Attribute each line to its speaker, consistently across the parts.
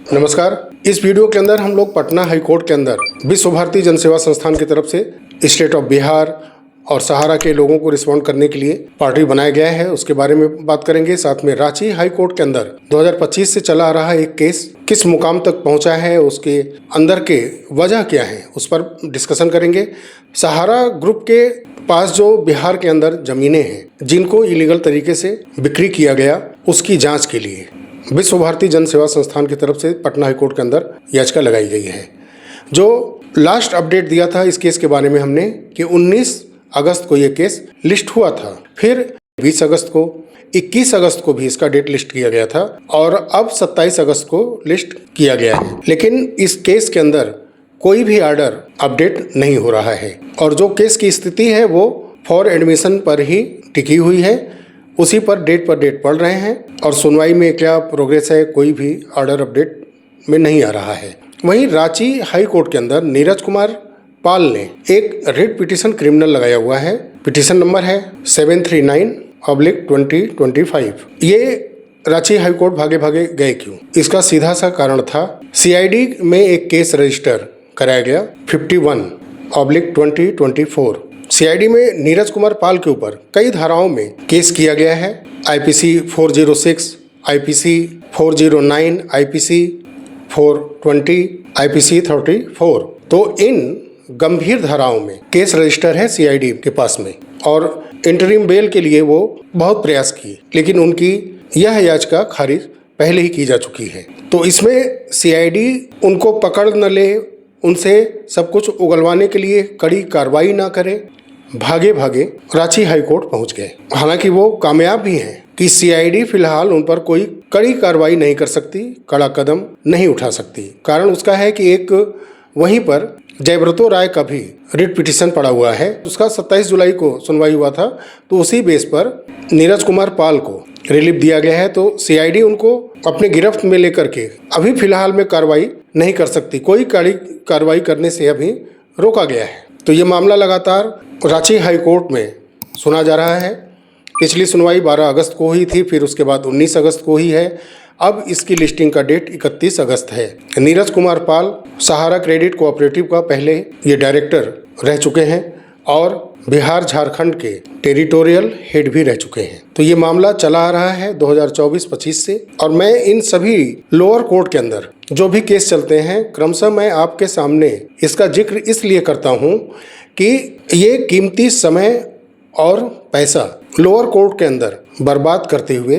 Speaker 1: नमस्कार। इस वीडियो के अंदर हम लोग पटना हाई कोर्ट के अंदर विश्व भारती जन सेवा संस्थान की तरफ से स्टेट ऑफ बिहार और सहारा के लोगों को रिस्पॉन्ड करने के लिए पार्टी बनाया गया है, उसके बारे में बात करेंगे। साथ में रांची हाई कोर्ट के अंदर 2025 से चला आ रहा एक केस किस मुकाम तक पहुंचा है, उसके अंदर के वजह क्या है, उस पर डिस्कशन करेंगे। सहारा ग्रुप के पास जो बिहार के अंदर ज़मीनें हैं जिनको इलीगल तरीके से बिक्री किया गया, उसकी जाँच के लिए विश्व भारती जन सेवा संस्थान की तरफ से पटना हाई कोर्ट के अंदर याचिका लगाई गई है। जो लास्ट अपडेट दिया था इस केस के बारे में हमने कि 19 अगस्त को ये केस लिस्ट हुआ था, फिर 20 अगस्त को, 21 अगस्त को भी इसका डेट लिस्ट किया गया था और अब 27 अगस्त को लिस्ट किया गया है। लेकिन इस केस के अंदर कोई भी आर्डर अपडेट नहीं हो रहा है और जो केस की स्थिति है वो फॉर एडमिशन पर ही टिकी हुई है, उसी पर डेट पढ़ रहे हैं और सुनवाई में क्या प्रोग्रेस है, कोई भी ऑर्डर अपडेट में नहीं आ रहा है। वहीं रांची हाई कोर्ट के अंदर नीरज कुमार पाल ने एक रिट पिटीशन क्रिमिनल लगाया हुआ है। पिटीशन नंबर है 739/2025। ये रांची हाई कोर्ट भागे भागे गए क्यों? इसका सीधा सा कारण था, CID में एक केस रजिस्टर कराया गया 51/2024। CID में नीरज कुमार पाल के ऊपर कई धाराओं में केस किया गया है। IPC 406, IPC 409, IPC 420, IPC 34। तो इन गंभीर धाराओं में केस रजिस्टर है CID के पास में और इंटरिम बेल के लिए वो बहुत प्रयास किए, लेकिन उनकी यह याचिका खारिज पहले ही की जा चुकी है। तो इसमें CID उनको पकड़ न ले, उनसे सब कुछ उगलवाने के लिए कड़ी कार्रवाई ना करे, भागे भागे रांची हाई कोर्ट पहुंच गए। हालांकि वो कामयाब भी हैं कि CID फिलहाल उन पर कोई कड़ी कार्रवाई नहीं कर सकती, कड़ा कदम नहीं उठा सकती। कारण उसका है कि एक वहीं पर जयव्रतो राय का भी रिट पिटीशन पड़ा हुआ है, उसका 27 जुलाई को सुनवाई हुआ था। तो उसी बेस पर नीरज कुमार पाल को रिलीफ दिया गया है। तो CID उनको अपने गिरफ्त में लेकर के अभी फिलहाल में कार्रवाई नहीं कर सकती, कोई कड़ी कार्रवाई करने से अभी रोका गया है। तो ये मामला लगातार रांची हाई कोर्ट में सुना जा रहा है। पिछली सुनवाई 12 अगस्त को हुई थी, फिर उसके बाद 19 अगस्त को हुई है। अब इसकी लिस्टिंग का डेट 31 अगस्त है। नीरज कुमार पाल सहारा क्रेडिट कोऑपरेटिव का पहले ये डायरेक्टर रह चुके हैं और बिहार झारखंड के टेरिटोरियल हेड भी रह चुके हैं। तो ये मामला चला आ रहा है 2024-25 से और मैं इन सभी लोअर कोर्ट के अंदर जो भी केस चलते हैं क्रमशः मैं आपके सामने इसका जिक्र इसलिए करता हूँ कि ये कीमती समय और पैसा लोअर कोर्ट के अंदर बर्बाद करते हुए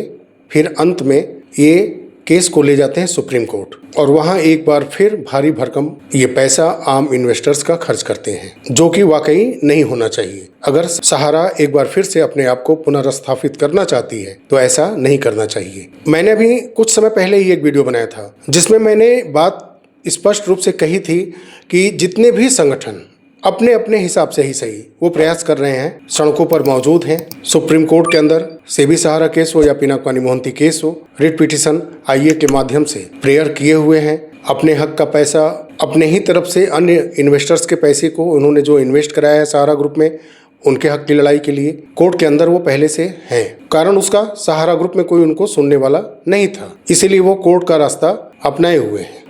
Speaker 1: फिर अंत में ये केस को ले जाते हैं सुप्रीम कोर्ट और वहाँ एक बार फिर भारी भरकम ये पैसा आम इन्वेस्टर्स का खर्च करते हैं, जो कि वाकई नहीं होना चाहिए। अगर सहारा एक बार फिर से अपने आप को पुनर्स्थापित करना चाहती है तो ऐसा नहीं करना चाहिए। मैंने अभी कुछ समय पहले ही एक वीडियो बनाया था जिसमें मैंने बात स्पष्ट रूप से कही थी कि जितने भी संगठन अपने अपने हिसाब से ही सही वो प्रयास कर रहे हैं, सड़कों पर मौजूद हैं, सुप्रीम कोर्ट के अंदर सेबी सहारा केस हो या पिनाकवानी मोहंती केस हो, रिट पिटीशन IA के माध्यम से प्रेयर किए हुए हैं। अपने हक का पैसा अपने ही तरफ से अन्य इन्वेस्टर्स के पैसे को उन्होंने जो इन्वेस्ट कराया है सहारा ग्रुप में, उनके हक की लड़ाई के लिए कोर्ट के अंदर वो पहले से हैं। कारण उसका सहारा ग्रुप में कोई उनको सुनने वाला नहीं था, इसीलिए वो कोर्ट का रास्ता अपनाए हुए हैं।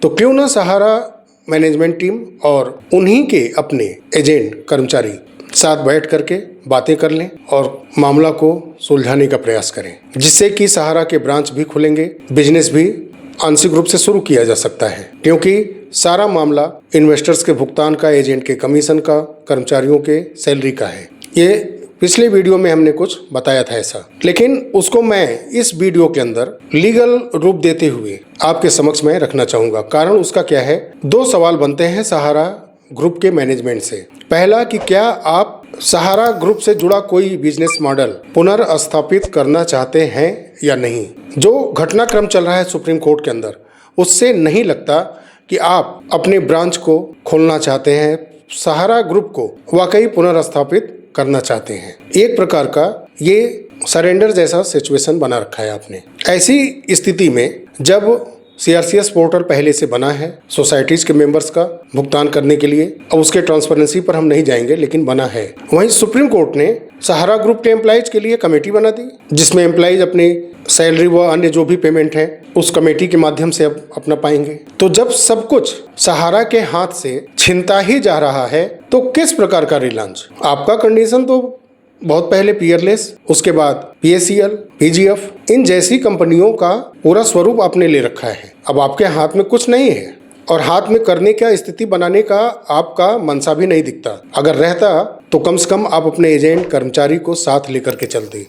Speaker 1: तो क्यों ना सहारा मैनेजमेंट टीम और उन्हीं के अपने एजेंट कर्मचारी साथ बैठ करके बातें कर लें और मामला को सुलझाने का प्रयास करें, जिससे कि सहारा के ब्रांच भी खुलेंगे, बिजनेस भी आंशिक रूप से शुरू किया जा सकता है। क्योंकि सारा मामला इन्वेस्टर्स के भुगतान का, एजेंट के कमीशन का, कर्मचारियों के सैलरी का है। ये पिछले वीडियो में हमने कुछ बताया था ऐसा, लेकिन उसको मैं इस वीडियो के अंदर लीगल रूप देते हुए आपके समक्ष में रखना चाहूँगा। कारण उसका क्या है, 2 सवाल बनते हैं सहारा ग्रुप के मैनेजमेंट से। पहला कि क्या आप सहारा ग्रुप से जुड़ा कोई बिजनेस मॉडल पुनर्स्थापित करना चाहते हैं या नहीं। जो घटनाक्रम चल रहा है सुप्रीम कोर्ट के अंदर, उससे नहीं लगता कि आप अपने ब्रांच को खोलना चाहते हैं, सहारा ग्रुप को वाकई पुनर्स्थापित करना चाहते हैं। एक प्रकार का ये सरेंडर जैसा सिचुएशन बना रखा है आपने। ऐसी स्थिति में जब CRCS पोर्टल पहले से बना है सोसाइटीज के मेंबर्स का भुगतान करने के लिए। अब उसके ट्रांसपेरेंसी पर हम नहीं जाएंगे, लेकिन बना है। वहीं सुप्रीम कोर्ट ने सहारा ग्रुप के एम्प्लॉइज के लिए कमेटी बना दी, जिसमें एम्प्लॉइज अपनी सैलरी व अन्य जो भी पेमेंट है उस कमेटी के माध्यम से अब अपना पाएंगे। तो जब सब कुछ सहारा के हाथ से छिनता ही जा रहा है तो किस प्रकार का रिलांच? आपका कंडीशन तो बहुत पहले पीयरलेस, उसके बाद PACL, PGF, इन जैसी कंपनियों का पूरा स्वरूप आपने ले रखा है। अब आपके हाथ में कुछ नहीं है और हाथ में करने का स्थिति बनाने का आपका मनसा भी नहीं दिखता। अगर रहता तो कम से कम आप अपने एजेंट कर्मचारी को साथ लेकर के चलते,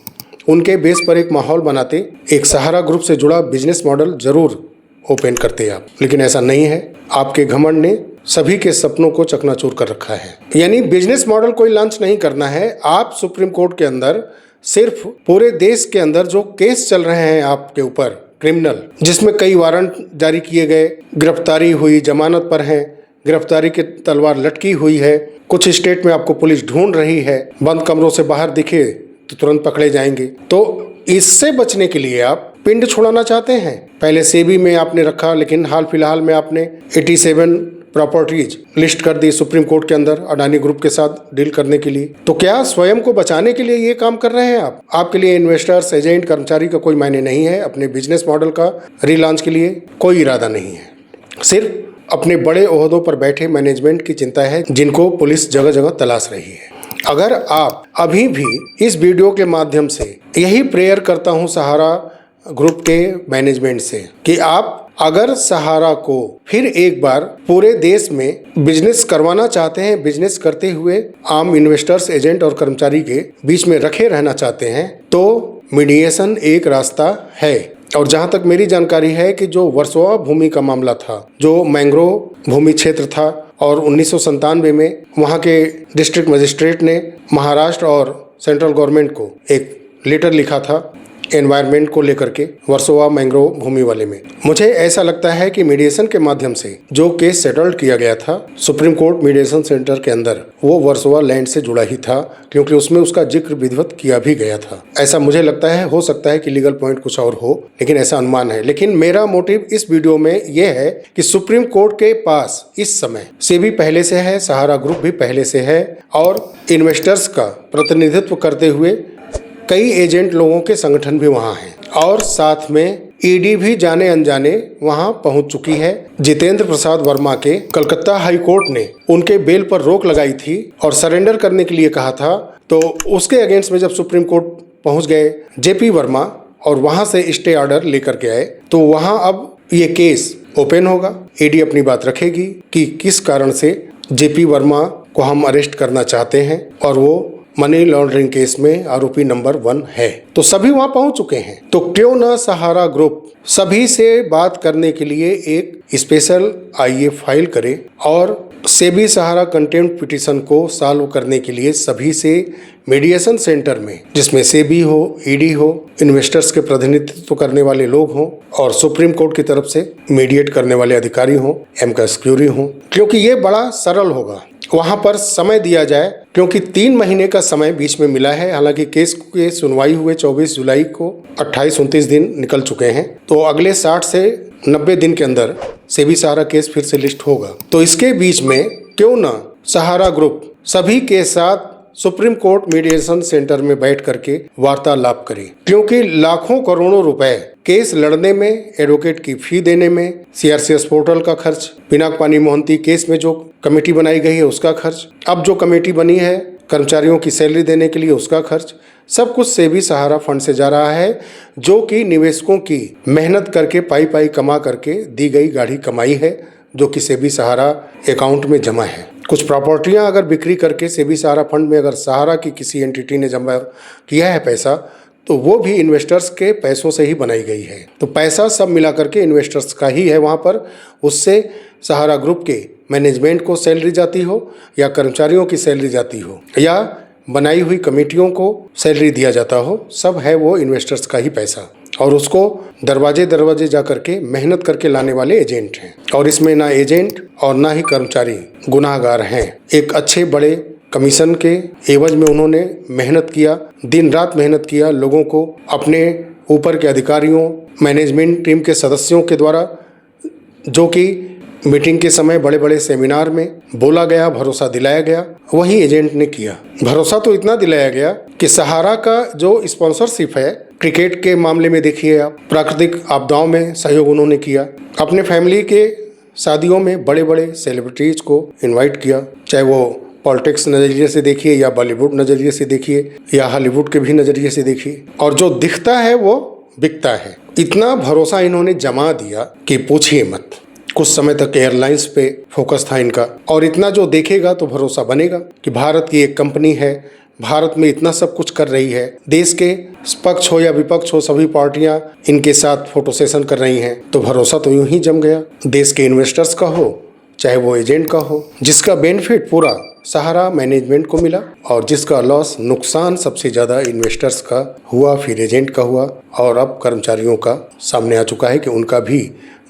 Speaker 1: उनके बेस पर एक माहौल बनाते, एक सहारा ग्रुप से जुड़ा बिजनेस मॉडल जरूर ओपन करते आप। लेकिन ऐसा नहीं है। आपके घमंड ने सभी के सपनों को चकनाचूर कर रखा है। यानी बिजनेस मॉडल कोई लॉन्च नहीं करना है। आप सुप्रीम कोर्ट के अंदर सिर्फ पूरे देश के अंदर जो केस चल रहे हैं आपके ऊपर क्रिमिनल, जिसमें कई वारंट जारी किए गए, गिरफ्तारी हुई, जमानत पर हैं, गिरफ्तारी की तलवार लटकी हुई है, कुछ स्टेट में आपको पुलिस ढूंढ रही है, बंद कमरों से बाहर दिखे तो तुरंत पकड़े जाएंगे। तो इससे बचने के लिए आप पिंड छुड़ाना चाहते हैं। पहले सेबी में आपने रखा, लेकिन हाल फिलहाल में आपने 87 प्रॉपर्टीज लिस्ट कर दी सुप्रीम कोर्ट के अंदर अडानी ग्रुप के साथ डील करने के लिए। तो क्या स्वयं को बचाने के लिए ये काम कर रहे हैं आप? आपके लिए इन्वेस्टर्स, एजेंट, कर्मचारी का कोई मायने नहीं है। अपने बिजनेस मॉडल का रीलॉन्च के लिए कोई इरादा नहीं है। सिर्फ अपने बड़े ओहदों पर बैठे मैनेजमेंट की चिंता है, जिनको पुलिस जगह जगह तलाश रही है। अगर आप अभी भी इस वीडियो के माध्यम से, यही प्रेयर करता हूं सहारा ग्रुप के मैनेजमेंट से कि आप अगर सहारा को फिर एक बार पूरे देश में बिजनेस करवाना चाहते हैं, बिजनेस करते हुए आम इन्वेस्टर्स, एजेंट और कर्मचारी के बीच में रखे रहना चाहते हैं, तो मीडिएशन एक रास्ता है। और जहां तक मेरी जानकारी है कि जो वर्सोवा भूमि का मामला था, जो मैंग्रोव भूमि क्षेत्र था, और 1997 में वहां के डिस्ट्रिक्ट मजिस्ट्रेट ने महाराष्ट्र और सेंट्रल गवर्नमेंट को एक लेटर लिखा था एनवायरनमेंट को लेकर के वर्सोवा मैंग्रोव भूमि वाले में। मुझे ऐसा लगता है कि मीडिएशन के माध्यम से जो केस सेटल्ड किया गया था सुप्रीम कोर्ट मीडिएशन सेंटर के अंदर, वो वर्सोवा लैंड से जुड़ा ही था, क्योंकि उसमें उसका जिक्र विधिवत किया भी गया था। ऐसा मुझे लगता है। हो सकता है कि लीगल पॉइंट कुछ और हो, लेकिन ऐसा अनुमान है। लेकिन मेरा मोटिव इस वीडियो में यह है कि सुप्रीम कोर्ट के पास इस समय सेबी पहले से है, सहारा ग्रुप भी पहले से है, और इन्वेस्टर्स का प्रतिनिधित्व करते हुए कई एजेंट लोगों के संगठन भी वहां हैं, और साथ में ईडी भी जाने अनजाने वहां पहुंच चुकी है। जितेंद्र प्रसाद वर्मा के कलकत्ता हाई कोर्ट ने उनके बेल पर रोक लगाई थी और सरेंडर करने के लिए कहा था। तो उसके अगेंस्ट में जब सुप्रीम कोर्ट पहुंच गए जेपी वर्मा और वहां से स्टे ऑर्डर लेकर के आए, तो वहां अब ये केस ओपन होगा। ईडी अपनी बात रखेगी कि किस कारण से जेपी वर्मा को हम अरेस्ट करना चाहते हैं, और वो मनी लॉन्ड्रिंग केस में आरोपी नंबर 1 है। तो सभी वहां पहुंच चुके हैं। तो क्यों ना सहारा ग्रुप सभी से बात करने के लिए एक स्पेशल IA फाइल करे और सेबी सहारा कंटेम्प्ट पिटीशन को सॉल्व करने के लिए सभी से मीडिएशन सेंटर में, जिसमें सेबी हो, ईडी हो, इन्वेस्टर्स के प्रतिनिधित्व करने वाले लोग हों, और सुप्रीम कोर्ट की तरफ से मीडिएट करने वाले अधिकारी हों, एमकस क्यूरी हों, क्योंकि ये बड़ा सरल होगा। वहां पर समय दिया जाए, क्योंकि 3 महीने का समय बीच में मिला है। हालांकि केस की सुनवाई हुए 24 जुलाई को 28-29 दिन निकल चुके हैं, तो अगले 60 से 90 दिन के अंदर सेबी सहारा केस फिर से लिस्ट होगा। तो इसके बीच में क्यों ना सहारा ग्रुप सभी के साथ सुप्रीम कोर्ट मीडिएशन सेंटर में बैठ करके वार्तालाप करे, क्योंकि लाखों करोड़ों रुपए केस लड़ने में, एडवोकेट की फी देने में, CRCS पोर्टल का खर्च, पिनाक पानी मोहंती केस में जो कमेटी बनाई गई है उसका खर्च, अब जो कमेटी बनी है कर्मचारियों की सैलरी देने के लिए उसका खर्च, सब कुछ सेबी सहारा फंड से जा रहा है, जो कि निवेशकों की मेहनत करके पाई पाई कमा करके दी गई गाढ़ी कमाई है, जो कि सेबी सहारा अकाउंट में जमा है। कुछ प्रॉपर्टियां अगर बिक्री करके सेबी सहारा फंड में अगर सहारा की किसी एंटिटी ने जमा किया है पैसा, तो वो भी इन्वेस्टर्स के पैसों से ही बनाई गई है। तो पैसा सब मिला करके इन्वेस्टर्स का ही है वहाँ पर। उससे सहारा ग्रुप के मैनेजमेंट को सैलरी जाती हो, या कर्मचारियों की सैलरी जाती हो, या बनाई हुई कमेटियों को सैलरी दिया जाता हो, सब है वो इन्वेस्टर्स का ही पैसा, और उसको दरवाजे दरवाजे जा करके मेहनत करके लाने वाले एजेंट हैं। और इसमें ना एजेंट और ना ही कर्मचारी गुनाहगार हैं। एक अच्छे बड़े कमीशन के एवज में उन्होंने मेहनत किया, दिन रात मेहनत किया, लोगों को अपने ऊपर के अधिकारियों, मैनेजमेंट टीम के सदस्यों के द्वारा जो कि मीटिंग के समय बड़े बड़े सेमिनार में बोला गया, भरोसा दिलाया गया, वही एजेंट ने किया। भरोसा तो इतना दिलाया गया कि सहारा का जो स्पॉन्सरशिप है, क्रिकेट के मामले में देखिए आप, प्राकृतिक आपदाओं में सहयोग उन्होंने किया, अपने फैमिली के शादियों में बड़े बड़े सेलिब्रिटीज को इन्वाइट किया, चाहे वो पॉलिटिक्स नज़रिए से देखिए या बॉलीवुड नज़रिए से देखिए या हॉलीवुड के भी नज़रिए से देखिए, और जो दिखता है वो बिकता है। इतना भरोसा इन्होंने जमा दिया कि पूछिए मत। कुछ समय तक एयरलाइंस पे फोकस था इनका, और इतना जो देखेगा तो भरोसा बनेगा कि भारत की एक कंपनी है, भारत में इतना सब कुछ कर रही है, देश के पक्ष हो या विपक्ष हो सभी पार्टियां इनके साथ फोटो सेशन कर रही हैं, तो भरोसा तो यूं ही जम गया। देश के इन्वेस्टर्स का हो चाहे वो एजेंट का हो, जिसका बेनिफिट पूरा सहारा मैनेजमेंट को मिला और जिसका लॉस, नुकसान सबसे ज़्यादा इन्वेस्टर्स का हुआ, फिर एजेंट का हुआ, और अब कर्मचारियों का सामने आ चुका है कि उनका भी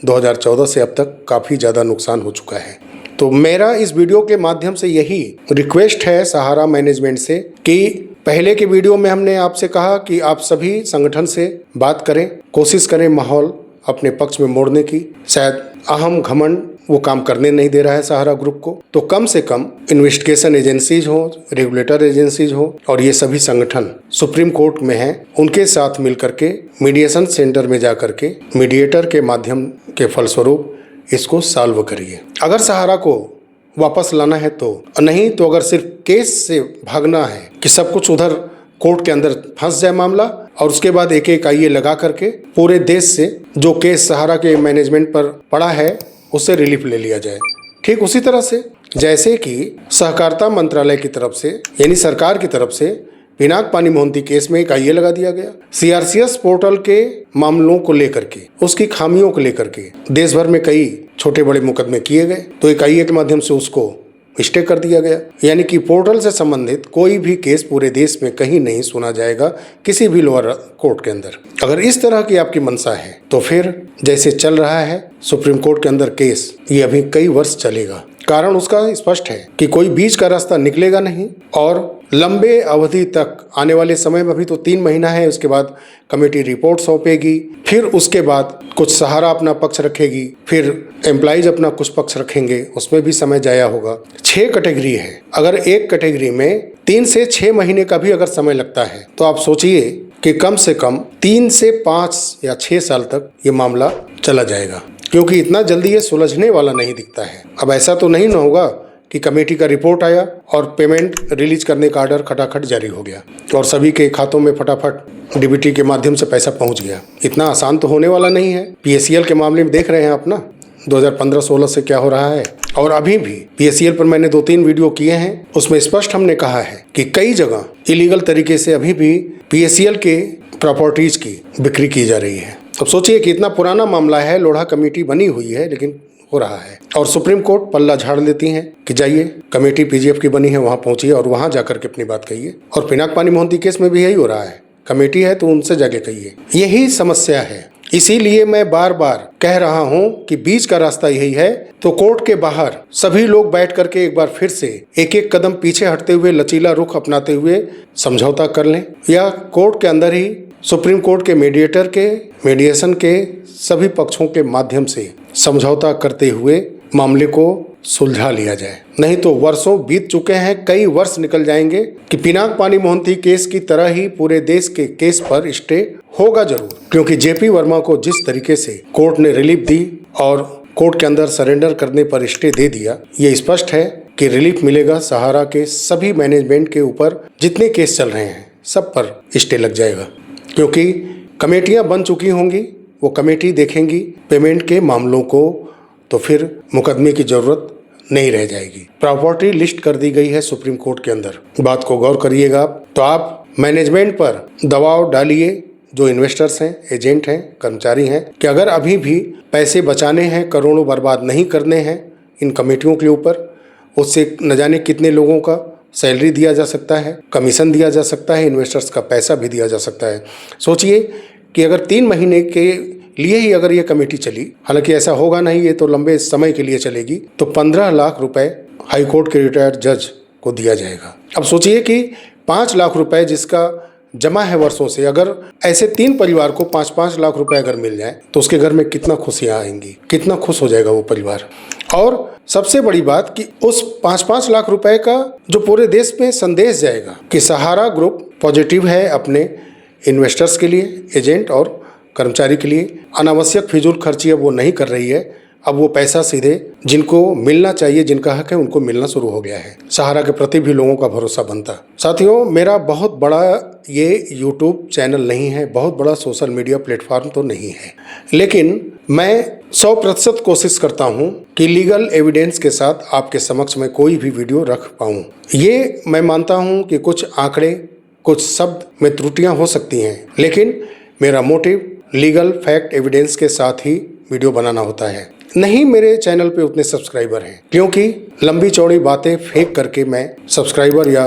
Speaker 1: 2014 से अब तक काफ़ी ज़्यादा नुकसान हो चुका है। तो मेरा इस वीडियो के माध्यम से यही रिक्वेस्ट है सहारा मैनेजमेंट से कि पहले के वीडियो में हमने आपसे कहा कि आप सभी संगठन से बात करें, कोशिश करें माहौल अपने पक्ष में मोड़ने की। शायद अहम घमंड वो काम करने नहीं दे रहा है सहारा ग्रुप को, तो कम से कम इन्वेस्टिगेशन एजेंसीज हो, रेगुलेटर एजेंसीज हो, और ये सभी संगठन सुप्रीम कोर्ट में हैं, उनके साथ मिलकर के मीडिएशन सेंटर में जाकर के मीडिएटर के माध्यम के फलस्वरूप इसको सॉल्व करिए। अगर सहारा को वापस लाना है तो, नहीं तो अगर सिर्फ केस से भागना है कि सब कुछ उधर कोर्ट के अंदर फंस जाए मामला, और उसके बाद एक एक आईए लगा करके पूरे देश से जो केस सहारा के मैनेजमेंट पर पड़ा है उससे रिलीफ ले लिया जाए। ठीक उसी तरह से जैसे कि सहकारिता मंत्रालय की तरफ से, यानी सरकार की तरफ से, पिनाक पानी मोहंती केस में एक आईए लगा दिया गया। सीआरसीएस पोर्टल के मामलों को लेकर के, उसकी खामियों को लेकर के देश भर में कई छोटे बड़े मुकदमे किए गए, तो एक आईए के माध्यम से उसको स्टे कर दिया गया। यानी कि पोर्टल से संबंधित कोई भी केस पूरे देश में कहीं नहीं सुना जाएगा किसी भी लोअर कोर्ट के अंदर। अगर इस तरह की आपकी मंशा है तो फिर जैसे चल रहा है सुप्रीम कोर्ट के अंदर केस, ये अभी कई वर्ष चलेगा। कारण उसका स्पष्ट है कि कोई बीच का रास्ता निकलेगा नहीं, और लंबे अवधि तक आने वाले समय में, अभी तो 3 महीना है, उसके बाद कमेटी रिपोर्ट सौंपेगी, फिर उसके बाद कुछ सहारा अपना पक्ष रखेगी, फिर एम्प्लॉइज अपना कुछ पक्ष रखेंगे, उसमें भी समय जाया होगा। 6 कैटेगरी है, अगर एक कैटेगरी में 3 से 6 महीने का भी अगर समय लगता है तो आप सोचिए कि कम से कम 3 से 5 या 6 साल तक ये मामला चला जाएगा, क्योंकि इतना जल्दी ये सुलझने वाला नहीं दिखता है। अब ऐसा तो नहीं ना होगा कि कमेटी का रिपोर्ट आया और पेमेंट रिलीज करने का ऑर्डर खटाखट जारी हो गया और सभी के खातों में फटाफट डीबीटी के माध्यम से पैसा पहुंच गया। इतना आसान तो होने वाला नहीं है। पीएससीएल के मामले में देख रहे हैं आप ना, 2015-16 से क्या हो रहा है, और अभी भी पीएससीएल पर मैंने 2-3 वीडियो किए हैं, उसमें स्पष्ट हमने कहा है कि कई जगह इलीगल तरीके से अभी भी पीएससीएल के प्रॉपर्टीज की बिक्री की जा रही है। अब सोचिए कि इतना पुराना मामला है, लोढ़ा कमेटी बनी हुई है, लेकिन हो रहा है, और सुप्रीम कोर्ट पल्ला झाड़ देती है कि जाइए कमेटी पीजीएफ की बनी है, वहां पहुंचिए और वहां जाकर के अपनी बात कहिए। और पिनाक पानी मोहंती केस में भी यही हो रहा है, कमेटी है तो उनसे जाके कहिए। यही समस्या है, इसीलिए मैं बार बार कह रहा हूं कि बीच का रास्ता यही है। तो कोर्ट के बाहर सभी लोग बैठ करके एक बार फिर से एक एक कदम पीछे हटते हुए, लचीला रुख अपनाते हुए समझौता कर लें, या कोर्ट के अंदर ही सुप्रीम कोर्ट के मीडिएटर के, मीडिएशन के सभी पक्षों के माध्यम से समझौता करते हुए मामले को सुलझा लिया जाए। नहीं तो वर्षों बीत चुके हैं, कई वर्ष निकल जाएंगे कि पिनाक पानी मोहंती केस की तरह ही पूरे देश के केस पर स्टे होगा जरूर, क्योंकि जेपी वर्मा को जिस तरीके से कोर्ट ने रिलीफ दी और कोर्ट के अंदर सरेंडर करने पर स्टे दे दिया, ये स्पष्ट है कि रिलीफ मिलेगा सहारा के सभी मैनेजमेंट के ऊपर। जितने केस चल रहे हैं सब पर स्टे लग जाएगा, क्योंकि कमेटियां बन चुकी होंगी, वो कमेटी देखेंगी पेमेंट के मामलों को, तो फिर मुकदमे की जरूरत नहीं रह जाएगी। प्रॉपर्टी लिस्ट कर दी गई है सुप्रीम कोर्ट के अंदर, बात को गौर करिएगा आप। तो आप मैनेजमेंट पर दबाव डालिए, जो इन्वेस्टर्स हैं, एजेंट हैं, कर्मचारी हैं, कि अगर अभी भी पैसे बचाने हैं, करोड़ों बर्बाद नहीं करने हैं इन कमेटियों के ऊपर, उससे न जाने कितने लोगों का सैलरी दिया जा सकता है, कमीशन दिया जा सकता है, इन्वेस्टर्स का पैसा भी दिया जा सकता है। सोचिए कि अगर 3 महीने के लिए ही अगर ये कमेटी चली, हालांकि ऐसा होगा नहीं, ये तो लंबे समय के लिए चलेगी, तो 15 लाख रुपए हाई कोर्ट के रिटायर्ड जज को दिया जाएगा। अब सोचिए कि 5 लाख रुपए जिसका जमा है वर्षों से, अगर ऐसे 3 परिवार को 5-5 लाख रुपए अगर मिल जाए तो उसके घर में कितना खुशियां आएंगी, कितना खुश हो जाएगा वो परिवार। और सबसे बड़ी बात कि उस 5-5 लाख रुपए का जो पूरे देश में संदेश जाएगा कि सहारा ग्रुप पॉजिटिव है अपने इन्वेस्टर्स के लिए, एजेंट और कर्मचारी के लिए। अनावश्यक फिजूल खर्ची अब वो नहीं कर रही है। अब वो पैसा सीधे जिनको मिलना चाहिए, जिनका हक है, उनको मिलना शुरू हो गया है। सहारा के प्रति भी लोगों का भरोसा बनता। साथियों, मेरा बहुत बड़ा ये यूट्यूब चैनल नहीं है, बहुत बड़ा सोशल मीडिया प्लेटफॉर्म तो नहीं है, लेकिन मैं 100% कोशिश करता हूँ कि लीगल एविडेंस के साथ आपके समक्ष में कोई भी वीडियो रख पाऊँ। ये मैं मानता हूँ कि कुछ आंकड़े, कुछ शब्द में त्रुटियाँ हो सकती हैं, लेकिन मेरा मोटिव लीगल फैक्ट एविडेंस के साथ ही वीडियो बनाना होता है। नहीं मेरे चैनल पे उतने सब्सक्राइबर हैं, क्योंकि लंबी चौड़ी बातें फेंक करके मैं सब्सक्राइबर या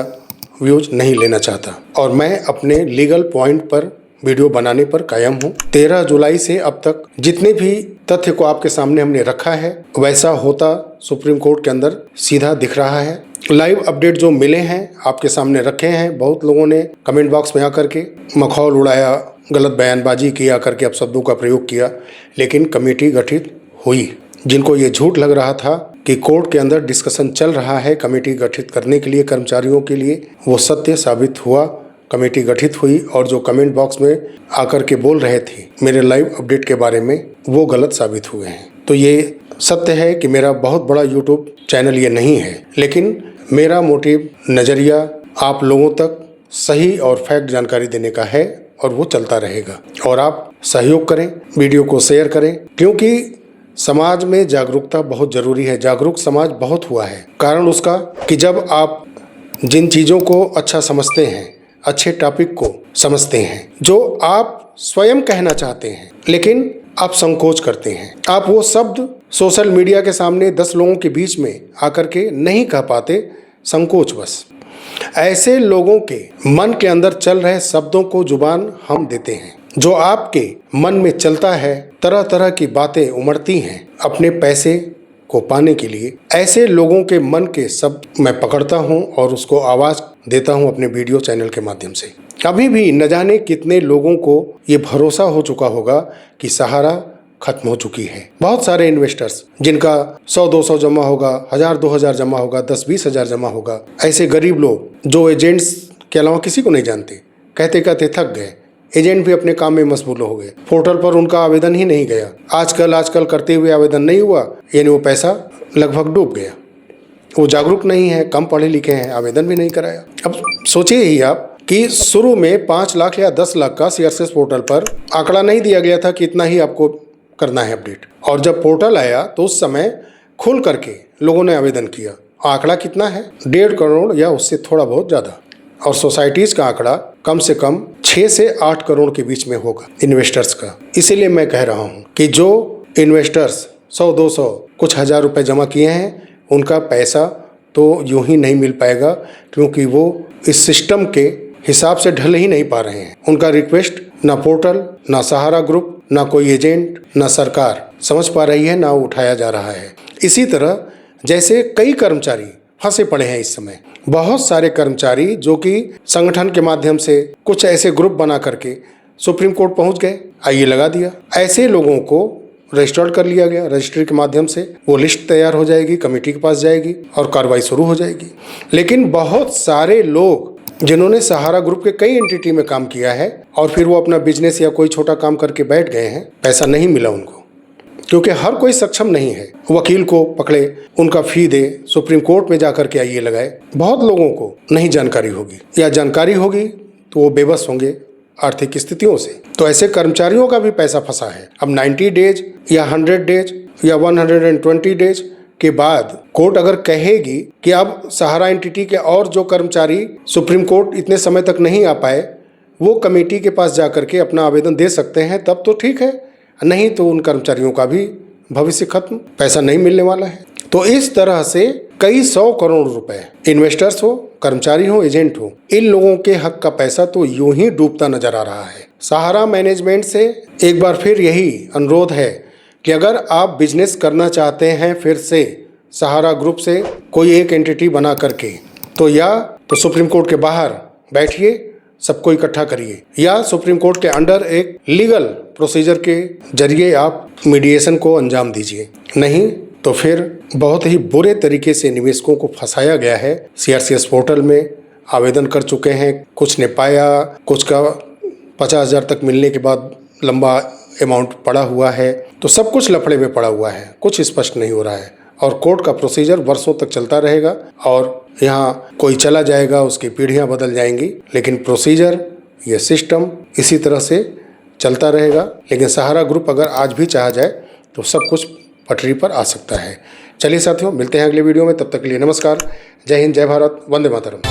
Speaker 1: व्यूज नहीं लेना चाहता, और मैं अपने लीगल पॉइंट पर वीडियो बनाने पर कायम हूँ। 13 जुलाई से अब तक जितने भी तथ्य को आपके सामने हमने रखा है वैसा होता सुप्रीम कोर्ट के अंदर सीधा दिख रहा है। लाइव अपडेट जो मिले हैं आपके सामने रखे हैं। बहुत लोगों ने कमेंट बॉक्स में आकर के मखौल उड़ाया, गलत बयानबाजी किया करके अपशब्दों का प्रयोग किया, लेकिन कमेटी गठित हुई। जिनको ये झूठ लग रहा था कि कोर्ट के अंदर डिस्कशन चल रहा है कमेटी गठित करने के लिए कर्मचारियों के लिए, वो सत्य साबित हुआ। कमेटी गठित हुई, और जो कमेंट बॉक्स में आकर के बोल रहे थे मेरे लाइव अपडेट के बारे में, वो गलत साबित हुए हैं। तो ये सत्य है कि मेरा बहुत बड़ा यूट्यूब चैनल ये नहीं है, लेकिन मेरा मोटिव, नज़रिया आप लोगों तक सही और फैक्ट जानकारी देने का है, और वो चलता रहेगा। और आप सहयोग करें, वीडियो को शेयर करें, क्योंकि समाज में जागरूकता बहुत ज़रूरी है। जागरूक समाज बहुत हुआ है। कारण उसका कि जब आप जिन चीज़ों को अच्छा समझते हैं, अच्छे टॉपिक को समझते हैं, जो आप स्वयं कहना चाहते हैं लेकिन आप संकोच करते हैं, आप वो शब्द सोशल मीडिया के सामने 10 लोगों के बीच में आकर के नहीं कह पाते, संकोचवश। ऐसे लोगों के मन के अंदर चल रहे शब्दों को जुबान हम देते हैं। जो आपके मन में चलता है, तरह तरह की बातें उमड़ती हैं अपने पैसे को पाने के लिए, ऐसे लोगों के मन के शब्द मैं पकड़ता हूं और उसको आवाज़ देता हूं अपने वीडियो चैनल के माध्यम से। अभी भी न जाने कितने लोगों को ये भरोसा हो चुका होगा कि सहारा खत्म हो चुकी है। बहुत सारे इन्वेस्टर्स जिनका 100-200 जमा होगा, 1000-2000 जमा होगा, 10-20 हज़ार जमा होगा, ऐसे गरीब लोग जो एजेंट्स के अलावा किसी को नहीं जानते, कहते कहते थक गए, एजेंट भी अपने काम में मशगूल हो गए, पोर्टल पर उनका आवेदन ही नहीं गया, आजकल करते हुए आवेदन नहीं हुआ, यानी वो पैसा लगभग डूब गया। वो जागरूक नहीं है, कम पढ़े लिखे हैं, आवेदन भी नहीं कराया। अब सोचिए ही आप कि शुरू में 5 लाख या 10 लाख का सीआरसीएस पोर्टल पर आंकड़ा नहीं दिया गया था कि इतना ही आपको करना है अपडेट, और जब पोर्टल आया तो उस समय खुल करके लोगों ने आवेदन किया। आंकड़ा कितना है? 1.5 करोड़ या उससे थोड़ा बहुत ज़्यादा, और सोसाइटीज़ का आंकड़ा कम से कम 6 से 8 करोड़ के बीच में होगा इन्वेस्टर्स का। इसीलिए मैं कह रहा हूँ कि जो इन्वेस्टर्स 100-200 कुछ हज़ार रुपये जमा किए हैं, उनका पैसा तो यूं ही नहीं मिल पाएगा, क्योंकि वो इस सिस्टम के हिसाब से ढल ही नहीं पा रहे हैं। उनका रिक्वेस्ट ना पोर्टल, ना सहारा ग्रुप, ना कोई एजेंट, ना सरकार समझ पा रही है, ना उठाया जा रहा है। इसी तरह जैसे कई कर्मचारी फंसे पड़े हैं इस समय, बहुत सारे कर्मचारी जो कि संगठन के माध्यम से कुछ ऐसे ग्रुप बना करके सुप्रीम कोर्ट पहुंच गए, आइए लगा दिया। ऐसे लोगों को रजिस्टर्ड कर लिया गया, रजिस्ट्री के माध्यम से वो लिस्ट तैयार हो जाएगी, कमेटी के पास जाएगी और कार्रवाई शुरू हो जाएगी। लेकिन बहुत सारे लोग जिन्होंने सहारा ग्रुप के कई एंटिटी में काम किया है और फिर वो अपना बिजनेस या कोई छोटा काम करके बैठ गए हैं, पैसा नहीं मिला उनको, क्योंकि हर कोई सक्षम नहीं है। वकील को पकड़े, उनका फी दे, सुप्रीम कोर्ट में जाकर के आइए लगाए। बहुत लोगों को नहीं जानकारी होगी, या जानकारी होगी तो वो बेबस होंगे आर्थिक स्थितियों से। तो ऐसे कर्मचारियों का भी पैसा फंसा है। अब 90 डेज या 100 डेज या 120 डेज के बाद कोर्ट अगर कहेगी कि अब सहारा एंटिटी के और जो कर्मचारी सुप्रीम कोर्ट इतने समय तक नहीं आ पाए, वो कमेटी के पास जाकर के अपना आवेदन दे सकते हैं, तब तो ठीक है, नहीं तो उन कर्मचारियों का भी भविष्य खत्म, पैसा नहीं मिलने वाला है। तो इस तरह से कई 100 करोड़ रुपए, इन्वेस्टर्स हो, कर्मचारी हो, एजेंट हो, इन लोगों के हक का पैसा तो यूं ही डूबता नजर आ रहा है। सहारा मैनेजमेंट से एक बार फिर यही अनुरोध है कि अगर आप बिजनेस करना चाहते हैं फिर से सहारा ग्रुप से कोई एक एंटिटी बना करके, तो या तो सुप्रीम कोर्ट के बाहर बैठिए सबको इकट्ठा करिए, या सुप्रीम कोर्ट के अंडर एक लीगल प्रोसीजर के जरिए आप मीडिएशन को अंजाम दीजिए। नहीं तो फिर बहुत ही बुरे तरीके से निवेशकों को फंसाया गया है। CRCS पोर्टल में आवेदन कर चुके हैं, कुछ ने पाया, कुछ का 50,000 तक मिलने के बाद लंबा अमाउंट पड़ा हुआ है। तो सब कुछ लफड़े में पड़ा हुआ है, कुछ स्पष्ट नहीं हो रहा है और कोर्ट का प्रोसीजर वर्षों तक चलता रहेगा और यहाँ कोई चला जाएगा, उसकी पीढ़ियाँ बदल जाएंगी, लेकिन प्रोसीजर, ये सिस्टम इसी तरह से चलता रहेगा। लेकिन सहारा ग्रुप अगर आज भी चाहा जाए तो सब कुछ पटरी पर आ सकता है। चलिए साथियों, मिलते हैं अगले वीडियो में, तब तक के लिए नमस्कार। जय हिंद, जय भारत, वंदे मातरम।